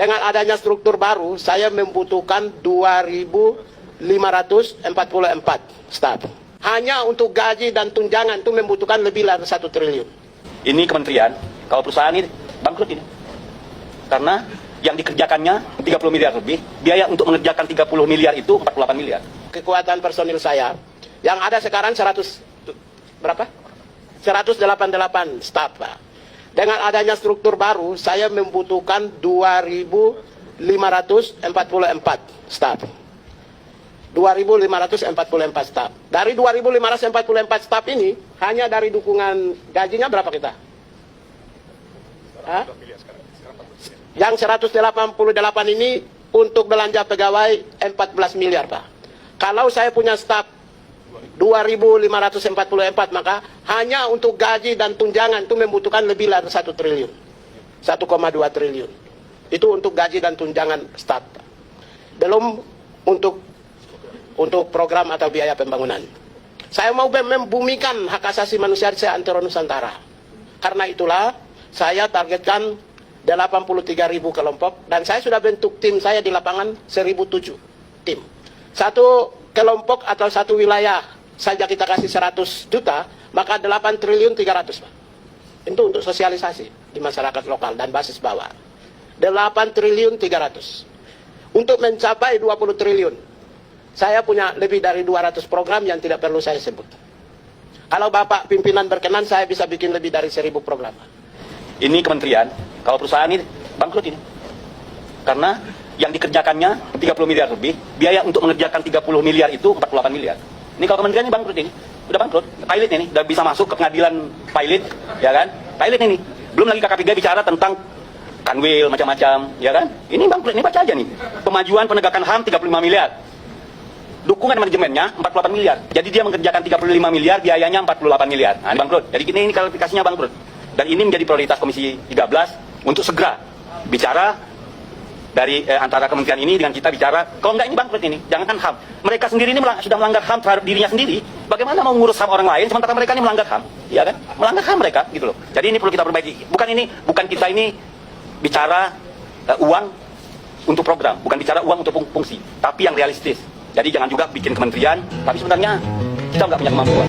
Dengan adanya struktur baru, saya membutuhkan 2.544 staf. Hanya untuk gaji dan tunjangan itu membutuhkan lebih dari 1 triliun. Ini kementerian, kalau perusahaan ini bangkrut ini. Karena yang dikerjakannya 30 miliar lebih, biaya untuk mengerjakan 30 miliar itu 48 miliar. Kekuatan personil saya, yang ada sekarang 188 staf, Pak. Dengan adanya struktur baru, saya membutuhkan 2.544 staf. 2.544 staf. Dari 2.544 staf ini, hanya dari dukungan gajinya berapa kita? Hah? Yang 188 ini untuk belanja pegawai 14 miliar, Pak. Kalau saya punya staf 2.544, maka hanya untuk gaji dan tunjangan itu membutuhkan lebih dari 1 triliun. 1,2 triliun. Itu untuk gaji dan tunjangan staf. Belum untuk program atau biaya pembangunan. Saya mau membumikan hak asasi manusia di seantero Nusantara. Karena itulah saya targetkan 83.000 kelompok dan saya sudah bentuk tim saya di lapangan 1.007 tim. Satu kelompok atau satu wilayah saja kita kasih 100 juta, maka 8 triliun 300, Pak. Itu untuk sosialisasi di masyarakat lokal dan basis bawah. 8 triliun 300. Untuk mencapai 20 triliun, saya punya lebih dari 200 program yang tidak perlu saya sebut. Kalau Bapak pimpinan berkenan, saya bisa bikin lebih dari 1.000 program. Ini kementerian, kalau perusahaan ini bangkrut ini. Karena yang dikerjakannya 30 miliar lebih, biaya untuk mengerjakan 30 miliar itu 48 miliar. Ini kalau kementerian ini bangkrut ini, udah bangkrut. Pilot ini, udah bisa masuk ke pengadilan pilot, ya kan? Pilot ini, belum lagi KK3 bicara tentang kanwil, macam-macam, ya kan? Ini bangkrut, ini baca aja nih. Pemajuan penegakan HAM 35 miliar. Dukungan manajemennya 48 miliar. Jadi dia mengerjakan 35 miliar, biayanya 48 miliar. Nah, ini bangkrut. Jadi ini klarifikasinya bangkrut. Dan ini menjadi prioritas Komisi 13 untuk segera bicara dari antara kementerian ini dengan kita bicara, kalau enggak ini bangkrut ini, jangankan HAM. Mereka sendiri ini sudah melanggar HAM terhadap dirinya sendiri. Bagaimana mau ngurus HAM orang lain sementara mereka ini melanggar HAM, ya kan? Melanggar HAM mereka gitu loh. Jadi ini perlu kita perbaiki. Bukan kita ini bicara uang untuk program, bukan bicara uang untuk fungsi, tapi yang realistis. Jadi jangan juga bikin kementerian, tapi sebenarnya kita nggak punya kemampuan.